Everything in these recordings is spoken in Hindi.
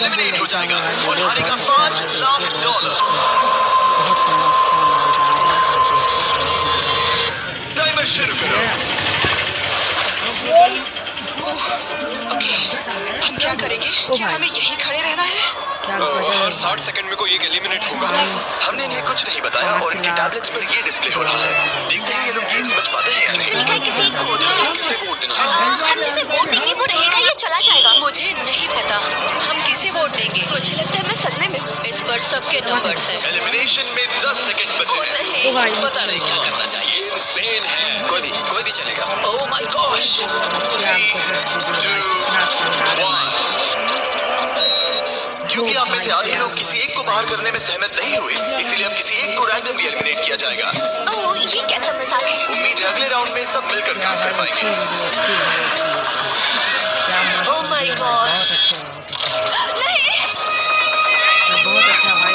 एलिमिनेट हो जाएगा और हारेगा $5 लाख। टाइमर शुरू करो। ओके, हम क्या करेंगे? क्या हमें यहीं खड़े रहना है? हर 60 सेकंड में कोई एक एलिमिनेट होगा। हमने इन्हें कुछ नहीं बताया और इनके टैबलेट्स पर ये डिस्प्ले हो रहा है। देखते हैं ये लोग गेम समझ पाते हैं या नहीं। लिखा है किसी एक को वोट देना। किसे वोट देना? हम जिसे वोट देंगे वो रहेगा या चला जाएगा? मुझे नहीं पता। हम किसे वोट देंगे? मुझे लगता है मैं सदमे में हूँ। इस पर सबके नंबर्स हैं। एलिमिनेशन में 10 सेकंड्स बचे हैं। नहीं, पता नहीं क्या करना चाहिए। इंसेन है। कोई भी चलेगा। Oh my gosh. 3, 2, 1। क्योंकि आप में से आधे लोग किसी एक को बाहर करने में सहमत नहीं हुए, इसीलिए अब किसी एक को रैंडमली एलिमिनेट किया जाएगा। ओह, ये कैसा मजाक है? उम्मीद है अगले राउंड में सब मिलकर काम कर पाएंगे। Oh my god. नहीं। बहुत अच्छा भाई,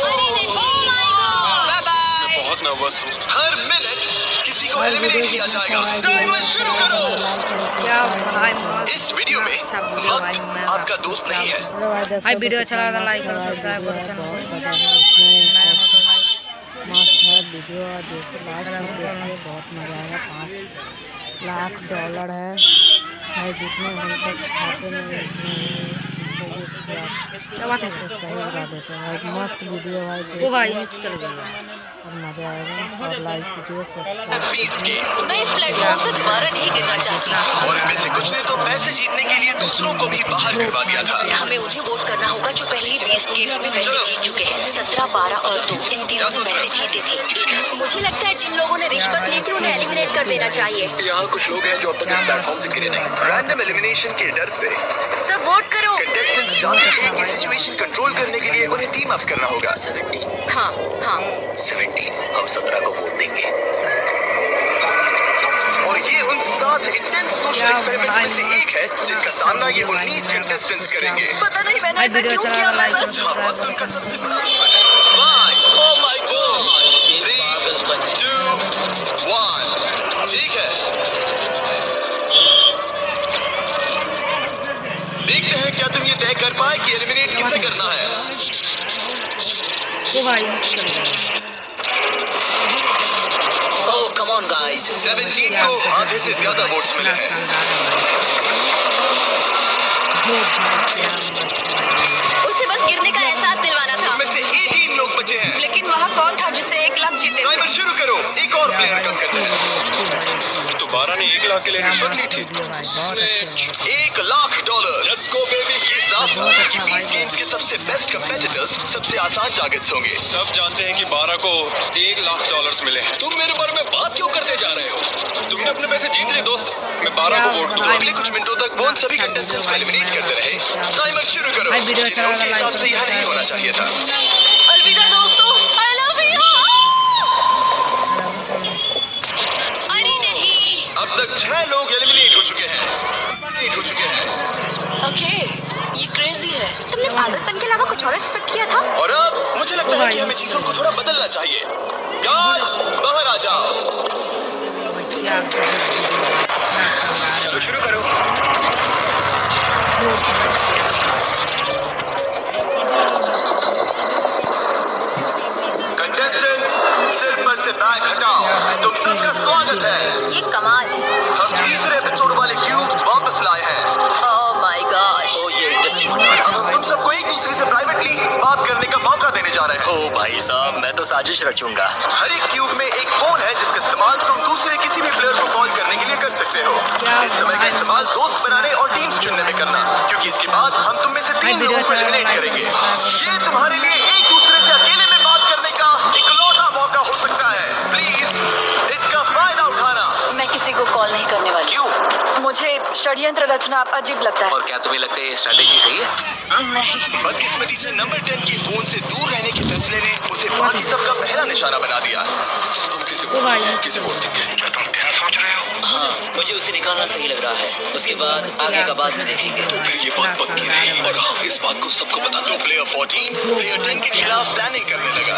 अरे नहीं। Oh my god. Bye bye. बहुत नर्वस हूँ। हर मिनट किसी को एलिमिनेट किया जाएगा। टाइमर शुरू करो। क्या भाई, इस वीडियो में वक्त आपका दोस्त नहीं है। भाई वीडियो अच्छा लगा तो लाइक करो, सब्सक्राइब करो। मस्त है वीडियो, देखो लास्ट में देखिए, बहुत मजा आएगा। $5 लाख है भाई, जितने हम सब खाते में क्या बात है? तो सही बता देते हैं भाई। मस्त वीडियो भाई, वो भाई नीचे चल गया। और मजा आएगा। और लाइक कीजिए, सब्सक्राइब। 20 गेम्स मैं इस प्लेटफॉर्म से दोबारा नहीं गिरना चाहती। और इनमें से कुछ ने तो पैसे जीतने के लिए दूसरों को भी बाहर करवा दिया था। हमें उन्हें वोट करना होगा जो पहले ही 20 गेम्स में पैसे जीत चुके हैं। 17, 12 और 2 इन तीनों में पैसे जीते थे। मुझे लगता है जिन लोगों ने रिश्वत ली थी उन्हें एलिमिनेट कर देना चाहिए। यहाँ कुछ लोग हैं जो अब तक इस प्लेटफॉर्म से गिरे नहीं। रैंडम एलिमिनेशन के डर से सब वोट करो। कंटेस्टेंट्स जानते थे कि सिचुएशन कंट्रोल करने के लिए उन्हें टीम अप करना होगा। 17, हाँ हाँ। 17, हम 17 को वोट देंगे। और ये उन 7 इंटेंस सोशल एक्सपेरिमेंट्स में से एक है जिनका सामना ये 19 कंटेस्टेंट्स करेंगे। पता नहीं मैंने ऐसा क्यों किया। मैं बस वक्त उनका सबसे बड़ा दुश्मन है। 5, oh my God, 3, 2, 1। ठीक है, देखते हैं क्या तुम ये तय कर पाए कि एलिमिनेट किसे करना है। वो भाई नीचे चल गया। Oh, come on guys, 17 को आधे से ज्यादा वोट्स मिले हैं। उसे बस गिरने का एहसास दिलवाना था। उनमें से 18 लोग बचे हैं। लेकिन वहाँ कौन था जिससे 1 लाख जीते थे? टाइमर शुरू करो। एक और प्लेयर कम करना है। दोबारा ने 1 लाख के लिए रिश्वत ली थी। $1 लाख। Let's go baby. ये साफ था कि 20 गेम्स के सबसे बेस्ट कंपेटिटर्स सबसे आसान टारगेट्स होंगे। सब जानते हैं कि 12 को $1 लाख मिले हैं। तुम मेरे बारे में बात क्यों करते जा रहे हो? तुमने अपने पैसे जीत लिए दोस्त। मैं 12 को वोट दूंगा। अगले कुछ मिनटों तक वो उन सभी कंटेस्टेंट्स को एलिमिनेट करते रहे। टाइमर शुरू करो। जिन्हें उनके हिसाब से यहाँ नहीं होना चाहिए था। अलविदा दोस्तों, I love you। अरे नहीं। अब तक 6 लोग एलिमिनेट हो चुके हैं। ओके, ये क्रेजी है। तुमने पागलपन के अलावा कुछ और एक्सपेक्ट किया था? और अब मुझे लगता है कि हमें चीजों को थोड़ा बदलना चाहिए। गार्ड्स, बाहर आ जाओ। चलो शुरू करो। कंटेस्टेंट्स, सिर पर से बैग हटाओ। तुम सबका स्वागत है। ये कमाल है। हम तीसरे एपिसोड वाले क्यूब्स वापस लाए हैं। Oh my gosh. ये इंटरेस्टिंग। हम तुम सबको एक दूसरे से प्राइवेटली बात करने का मौका देने जा रहे हैं। ओ भाई साहब, मैं तो साजिश रचूंगा। हर एक क्यूब में एक फोन है जिसका इस्तेमाल तुम दूसरे किसी भी प्लेयर को कॉल करने के लिए कर सकते हो। इस समय का इस्तेमाल दोस्त बनाने और टीम्स चुनने में करना, क्योंकि इसके बाद हम तुम में से 3 लोगों को एलिमिनेट करेंगे। ये तुम्हारे लिए एक दूसरे से अकेले में बात करने का इकलौता मौका हो सकता है। प्लीज इसका फायदा उठाना। मैं किसी को कॉल नहीं करने वाली। क्यों? मुझे षड्यंत्र रचना अजीब लगता है। और क्या तुम्हें लगता है ये स्ट्रेटेजी सही है? नहीं। बदकिस्मती से नंबर 10 के फोन से दूर रहने के फैसले ने उसे बाकी सबका पहला निशाना बना दिया। तुम किसे वोट देंगे? क्या तुम क्या सोच रहे हो? हाँ, मुझे उसे निकालना सही लग रहा है। उसके बाद आगे का बाद में देखेंगे। तो फिर ये बात पक्की रही और हम इस बात को सबको बता दो। प्लेयर 14 प्लेयर 10 के खिलाफ प्लानिंग करने लगा।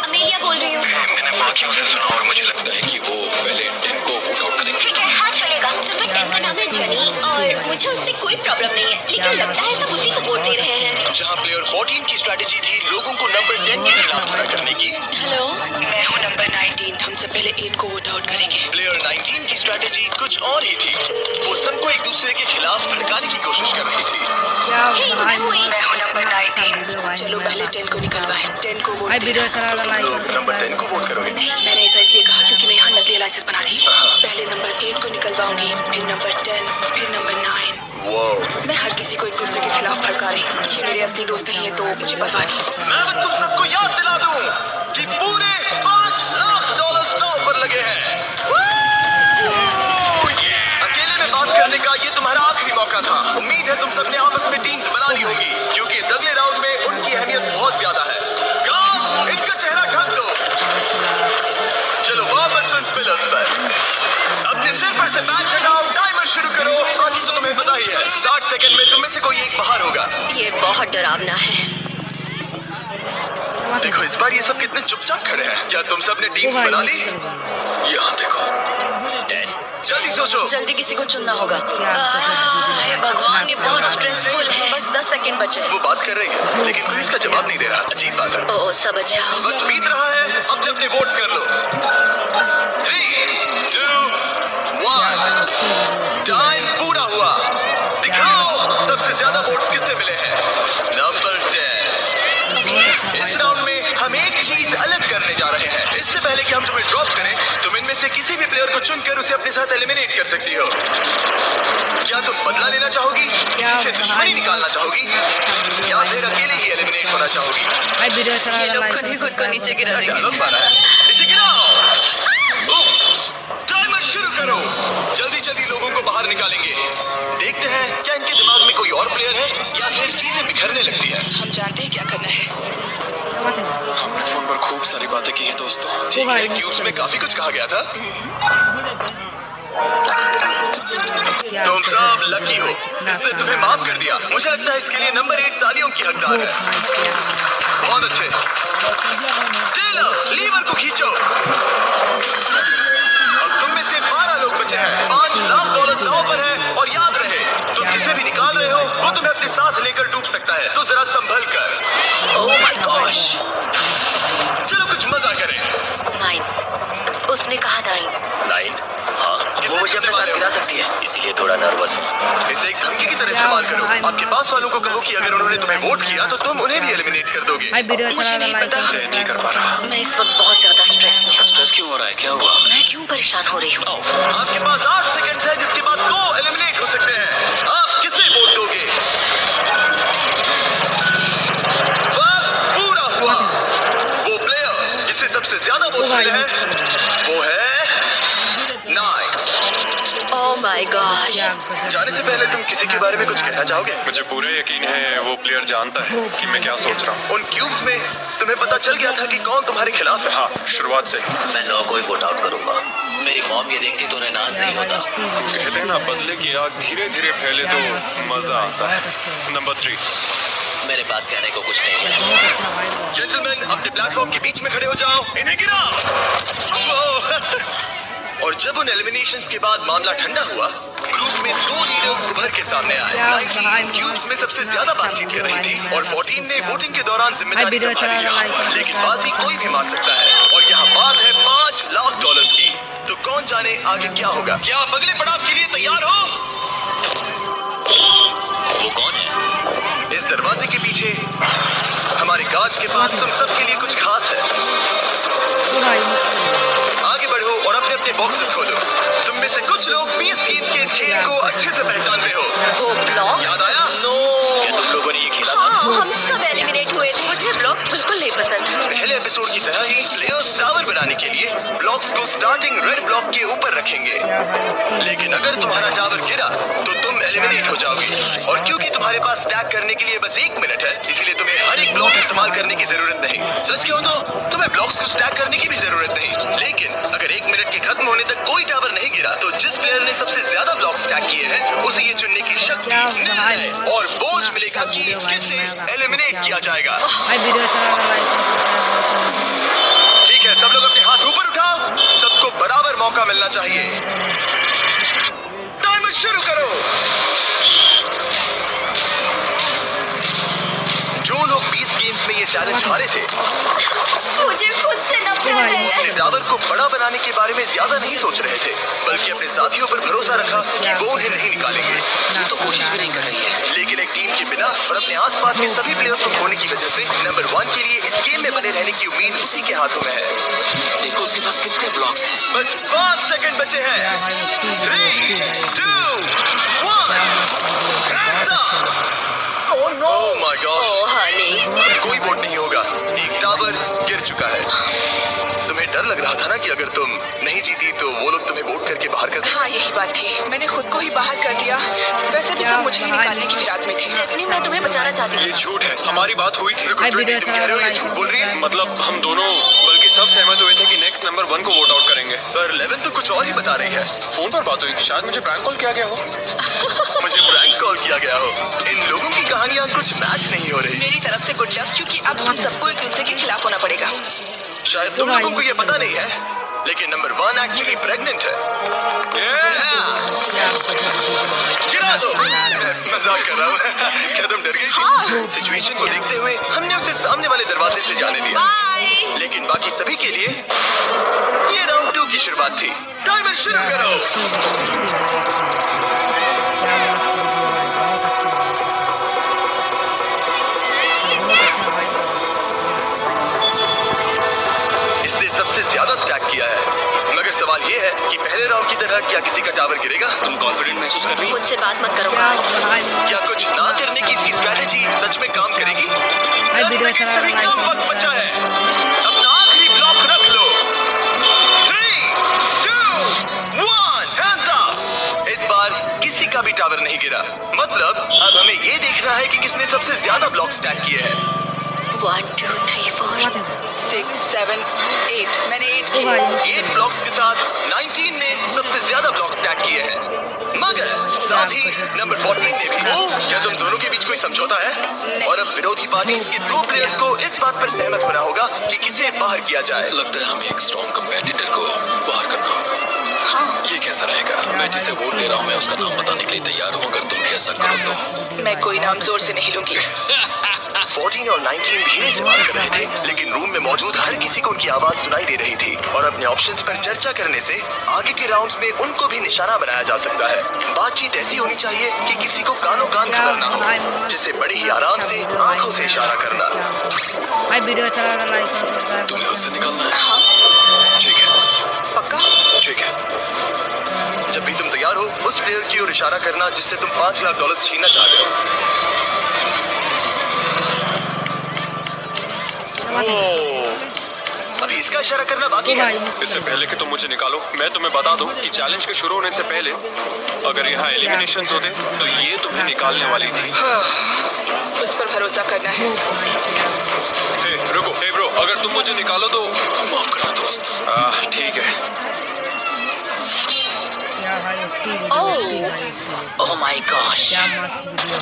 अमेलिया बोल रही हूँ। मैंने बाकियों से सुना और मुझे लगता है कि वो पहले 10 को वोट आउट करेंगे। ठीक है, हाँ चलेगा। तो फिर 10 का नाम है जनी और मुझे उससे कोई प्रॉब्लम नहीं है, लेकिन लगता है सब उसी को वोट दे रहे हैं। जहां प्लेयर 14 की स्ट्रेटेजी थी लोगों को नंबर 10 के खिलाफ खड़ा करने की, हेलो, मैं हूँ नंबर 19। हम सब पहले 8 को वोट आउट करेंगे। प्लेयर 19 की स्ट्रेटेजी कुछ और ही थी। वो सबको एक दूसरे के खिलाफ भड़काने की कोशिश कर रही थी। क्या हे, मैं हूँ भाई 8। मैं हूँ नंबर वीडियो 19। भाई चलो पहले 10 को निकलवाएं। 10 को वोट भाई दे। वीडियो चला था लाइक लोग नंबर 10 को वोट करोगे? नहीं, मैंने ऐसा इसलिए कहा क्योंकि मैं यहाँ नकली एलाइसिस बना रही हूँ। पहले नंबर 8 को निकलवाऊंगी, फिर नंबर 10, फिर नंबर 9। वो मैं हर किसी को एक दूसरे के खिलाफ भड़का रही हूँ। ये मेरे असली दोस्त नहीं है तो मुझे परवाह नहीं। मैं बस तुम सबको याद दिला दूं कि पूरे $5 लाख दांव पर लगे हैं। अकेले में बात करने का ये तुम्हारा आखिरी मौका था। उम्मीद है तुम सबने आपस में टीम्स बना ली होंगी, क्योंकि इस अगले राउंड में उनकी अहमियत बहुत ज्यादा है। गार्ड्स, इनका चेहरा ढक दो। चलो वापस उन पिलर्स पर। अपने सिर पर से बैग हटाओ, टाइमर शुरू करो। बाकी तो तुम्हें पता ही है, 60 सेकंड में तुम में से कोई एक बाहर होगा। ये बहुत डरावना है। देखो इस बार ये सब कितने चुपचाप खड़े हैं। क्या तुम सब ने टीम्स बना ली? यहाँ देखो। 10, जल्दी सोचो। जल्दी किसी को चुनना होगा। हे भगवान, ये बहुत स्ट्रेसफुल है। बस 10 सेकंड बचे हैं। वो बात कर रही है, लेकिन कोई इसका जवाब नहीं दे रहा। अजीब बात है। ओह, सब अच्छा। वक्त बीत रहा है, अपने अपने वोट्स कर लो। 3, 2, 1, टाइम पूरा हुआ। दिखाओ सबसे ज्यादा वोट्स किससे मिले हैं। नंबर 10। इस राउंड में हम एक चीज अलग करने जा रहे हैं। इससे पहले कि हम तुम्हें ड्रॉप करें, तुम इनमें से किसी भी प्लेयर को चुनकर उसे अपने साथ एलिमिनेट कर सकती हो। क्या तुम बदला लेना चाहोगी, किसी से दुश्मनी निकालना चाहोगी, या फिर अकेले ही एलिमिनेट होना चाहोगी? भाई वीडियो चला ये था लोग लाइक खुद ही खुद को नीचे गिरा रहे हैं। डायलॉग मारा है, इसे गिराओ। टाइमर शुरू करो। जल्दी जल्दी लोगों को बाहर निकालेंगे। देखते हैं क्या इनके दिमाग में कोई और प्लेयर है या फिर चीजें बिखरने लगती है। हम जानते हैं क्या करना है। हमने फोन पर खूब सारी बातें की हैं दोस्तों। ठीक है, क्यूब्स में काफी कुछ कहा गया था। तुम सब लकी हो, इसने तुम्हें माफ कर दिया। मुझे लगता है इसके लिए नंबर 8 तालियों की हकदार है। बहुत अच्छे। टेलर, लीवर को खींचो। अब तुम में से 12 लोग बचे हैं। $5 लाख दांव पर है। और याद रहे, तुम जिसे भी निकाल रहे हो वो तुम्हें अपने साथ लेकर डूब सकता है, तो जरा संभल कर। ओह माय गॉश, चलो कुछ मजा करें। 9। उसने कहा 9। हाँ, वो मुझे अपने साथ गिरा सकती है, इसीलिए थोड़ा नर्वस हूँ। इसे एक धमकी की तरह इस्तेमाल करो। आपके पास वालों को कहो कि अगर उन्होंने तुम्हें वोट किया तो तुम उन्हें भी एलिमिनेट कर दोगे। भाई वीडियो चला मुझे था नहीं लाइक पता। नहीं कर पा रहा। मैं इस वक्त बहुत ज्यादा स्ट्रेस में हूँ। स्ट्रेस क्यों हो रहा है, क्या हुआ? मैं क्यों परेशान हो रही हूँ? आपके पास 8 सेकंड है, जिसके बाद 2 एलिमिनेट हो सकते हैं। आप किसे वोट दोगे? वक्त पूरा हुआ। वो प्लेयर जिसे सबसे ज्यादा वोट मिले हैं वो है 9। Oh my gosh. जाने से पहले तुम किसी के बारे में कुछ कहना चाहोगे? मुझे पूरा यकीन है वो प्लेयर जानता है कि मैं क्या सोच रहा हूँ। उन क्यूब्स में तुम्हें पता चल गया था कि कौन तुम्हारे खिलाफ है। हाँ, शुरुआत से ही। मैं 9 को ही वोट आउट करूंगा। मेरी मॉम ये देखती तो उन्हें नाज नहीं होता। कहते हैं ना, बदले की आग धीरे धीरे फैले तो मजा आता है। नंबर 3। मेरे पास कहने को कुछ नहीं है। जेंटलमैन, अपने प्लेटफॉर्म के बीच में खड़े हो जाओ। इन्हें गिराओ। और जब उन एलिमिनेशंस के बाद मामला ठंडा हुआ, ग्रुप में 2 लीडर्स उभर के सामने आए। 19 क्यूब्स में सबसे ज्यादा बातचीत कर रही थी और 14 ने वोटिंग के दौरान जिम्मेदारी संभाली यहाँ पर। लेकिन बाजी कोई भी मार सकता है और यहाँ बात है $5 लाख की। तो कौन जाने आगे क्या होगा। क्या आप अगले पड़ाव के लिए तैयार हो? वो कौन है? इस दरवाजे के पीछे हमारे गार्ड्स के पास तुम सबके लिए कुछ खास है। आगे बढ़ो और अपने अपने बॉक्सेस खोलो। तुम में से कुछ लोग PS गेम्स के इस खेल को अच्छे से पहचानते हो। वो ब्लॉक्स? याद आया? क्या तुम लोगों ने ये खेला था? हाँ, हम सब एलिमिनेट हुए थे। मुझे ब्लॉक्स बिल्कुल नहीं पसंद। पहले एपिसोड की तरह ही प्लेयर्स टावर बनाने के लिए ब्लॉक्स को स्टार्टिंग रेड ब्लॉक के ऊपर रखेंगे। लेकिन अगर तुम्हारा टावर गिरा तो तुम एलिमिनेट हो जाओगे। और क्योंकि तुम्हारे पास स्टैक करने के लिए बस 1 मिनट है, इसलिए तुम्हें हर एक ब्लॉक इस्तेमाल करने की जरूरत नहीं। सच कहूं तो तुम्हें ब्लॉक्स को स्टैक करने की भी जरूरत नहीं। लेकिन अगर 1 मिनट के खत्म होने तक कोई टावर नहीं गिरा तो जिस प्लेयर ने सबसे ज्यादा ब्लॉक स्टैक किए हैं उसे ये चुनने की शक्ति है और बोझ मिलेगा कि किसे एलिमिनेट किया जाएगा। भाई वीडियो चला था लाइक ठीक है, सब लोग अपने हाथ ऊपर उठाओ। सबको बराबर मौका मिलना चाहिए। टाइमर शुरू करो। ये चैलेंज हारे थे। मुझे खुद से नफरत है। अपने टावर को बड़ा बनाने के बारे में ज्यादा नहीं सोच रहे थे, बल्कि अपने साथियों पर भरोसा रखा कि वो उन्हें नहीं निकालेंगे। ये तो कोशिश भी नहीं कर रही है। लेकिन एक टीम के बिना और अपने आसपास के सभी प्लेयर्स को खोने की वजह से नंबर 1 के लिए इस गेम में बने रहने की उम्मीद उसी के हाथों में है। देखो उसके पास कितने ब्लॉक्स हैं। बस 5 सेकंड बचे हैं। 3, 2, 1 Hands up! Oh no. Oh my gosh! Oh honey. अब कोई वोट नहीं होगा। एक टावर गिर चुका है। तुम्हें डर लग रहा था ना कि अगर तुम नहीं जीती तो वो लोग तुम्हें वोट करके बाहर कर दें। हाँ यही बात थी, मैंने खुद को ही बाहर कर दिया। वैसे भी सब मुझे ही निकालने की फिराक में थे। स्टेफनी, मैं तुम्हें बचाना चाहती ये हूँ। झूठ है, हमारी बात हुई थी। भाई वीडियो तुम कह रहे हो ये झूठ बोल रही है? मतलब हम दोनों, बल्कि सब सहमत हुए थे कि नेक्स्ट नंबर 1 को वोट आउट करेंगे। पर 11 तो कुछ और ही बता रही है। फोन पर बात हुई, शायद मुझे प्रैंक कॉल किया गया हो। मुझे प्रैंक कॉल किया गया हो। इन लोगों की कहानियां कुछ मैच नहीं हो रही। मेरी तरफ से गुड लक, क्योंकि अब हम सबको एक दूसरे के खिलाफ होना पड़ेगा। शायद तुम लोगों को ये पता नहीं है, लेकिन नंबर 1 एक्चुअली प्रेग्नेंट है। गिरा दो। मजाक कर रहा हूँ। क्या तुम डर गई थी? सिचुएशन को देखते हुए हमने उसे सामने वाले दरवाजे से जाने दिया। बाय। लेकिन बाकी सभी के लिए ये राउंड 2 की शुरुआत थी। टाइमर शुरू करो। इसने सबसे ज्यादा स्टैक किया है, मगर सवाल ये है कि पहले राउंड की तरह क्या किसी का टावर गिरेगा? तुम कॉन्फिडेंट महसूस कर रही हो? मुझसे बात मत करो कार्ल। क्या कुछ ना करने की इसकी स्ट्रैटेजी सच में काम करेगी? भाई 10 वीडियो सेकंड चला से भी रहा है, कम वक्त बचा है। अपना आखिरी ब्लॉक रख लो। 3, 2, 1 हैंड्स अप। इस बार किसी का भी टावर नहीं गिरा। मतलब अब हमें ये देखना है कि किसने सबसे ज्यादा ब्लॉक स्टैक किए हैं। 1, 2, 3, 4। 6, 7, 8, मैंने 8 किए। 8 ब्लॉक्स के साथ 19 ने सबसे ज्यादा ब्लॉक स्टैक किए हैं, मगर साथ ही नंबर 14 ने भी। क्या तुम दोनों के बीच कोई समझौता है? और अब विरोधी पार्टी के 2 प्लेयर्स को इस बात पर सहमत होना होगा कि किसे बाहर किया जाए। लगता है हमें एक स्ट्रॉन्ग कंपेटिटर को बाहर करना होगा। हाँ, ये कैसा रहेगा? मैं जिसे वोट दे रहा हूँ मैं उसका नाम बताने के लिए तैयार हूँ। अगर तुम भी ऐसा करो तो। मैं कोई नाम जोर से नहीं लूंगी। 14 और 19 धीरे से बात कर रहे थे, लेकिन रूम में मौजूद हर किसी को उनकी आवाज सुनाई दे रही थी। और अपने ऑप्शंस पर चर्चा करने से आगे के राउंड्स में उनको भी निशाना बनाया जा सकता है। बातचीत ऐसी होनी चाहिए कि किसी को कानों कान खबर ना हो, जैसे बड़े ही आराम से आंखों से इशारा करना। भाई वीडियो चला रहा, लाइक और सब्सक्राइब। तुम्हें उससे निकलना है। हाँ, ठीक है, पक्का? ठीक है। जब भी तुम तैयार हो उस प्लेयर की ओर इशारा करना जिससे तुम $5 लाख छीनना चाहते हो। अभी इसका इशारा करना बाकी है। इससे पहले कि तुम मुझे निकालो, मैं तुम्हें बता दूं कि चैलेंज के शुरू होने से पहले अगर यहाँ एलिमिनेशंस होते तो ये तुम्हें निकालने वाली थी। उस पर भरोसा करना है। हे रुको, हे ब्रो, अगर तुम मुझे निकालो तो माफ करना दोस्त। ठीक है। क्या भाई अच्छी वीडियो, अच्छी भाई। Oh my gosh. क्या मस्त वीडियो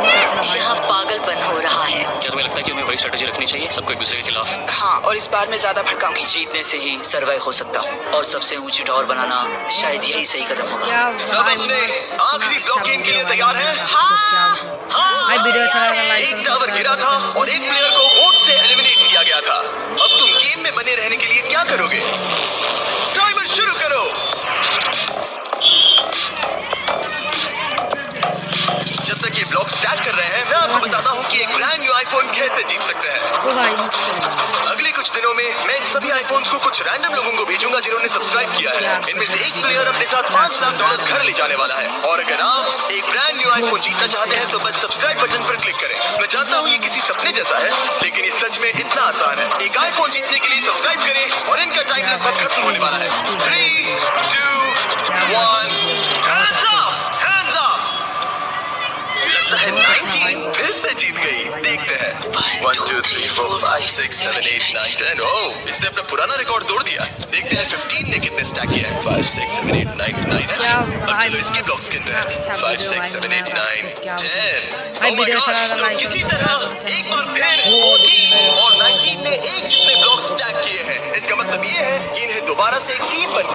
भाई, यहाँ पागलपन हो रहा है। क्या तुम्हें लगता है कि हमें वही स्ट्रेटेजी रखनी चाहिए, सबको एक दूसरे के खिलाफ? हाँ, और इस बार मैं ज्यादा भड़काऊंगी। जीतने से ही सर्वाइव हो सकता हूँ, और सबसे ऊंची टावर बनाना शायद यही सही कदम होगा। क्या सब अपने आखिरी ब्लॉक गेम के लिए तैयार हैं? भाई वीडियो चला रहा, लाइक एक टावर गिरा था और एक प्लेयर को वोट से एलिमिनेट किया गया था। अब तुम गेम में बने रहने के लिए क्या करोगे? टाइमर शुरू करो। जब तक ये ब्लॉक स्टैक कर रहे हैं, मैं आपको बताता हूँ कि एक ब्रांड न्यू आईफोन कैसे जीत सकते हैं। ओ भाई अगले कुछ दिनों में मैं इन सभी आईफोन्स को कुछ रैंडम लोगों को भेजूंगा जिन्होंने सब्सक्राइब किया है। इनमें से एक प्लेयर अपने साथ $5 लाख घर ले जाने वाला है। और अगर आप एक ब्रांड न्यू आईफोन जीतना चाहते हैं तो बस सब्सक्राइब बटन पर क्लिक करें। मैं जानता हूँ ये किसी सपने जैसा है, लेकिन ये सच में इतना आसान है। एक आईफोन जीतने के लिए सब्सक्राइब करें और इनका टाइम लगभग खत्म होने वाला है। 3, 2, 1 hands up! Hands up! लगता है 19 फिर से जीत गई। देखते हैं। 1, 2, 3, 4, 5, 6, 7, 8, 9, 10। ओह, इसने अपना पुराना रिकॉर्ड तोड़ दिया। देखते हैं 15 ने कितने स्टैक किए हैं। 5, 6, 7, 8, 9, 9 है। अब चलो इसके ब्लॉक्स गिनते हैं। 5, 6, 7, 8, 9, 10। भाई Oh my वीडियो gosh, चला रहा, तो लाइक किसी तरह एक बार फिर 14 और 19 ने एक जितने ब्लॉक स्टैक किए हैं। इसका मतलब ये है कि इन्हें दोबारा से एक टीम बन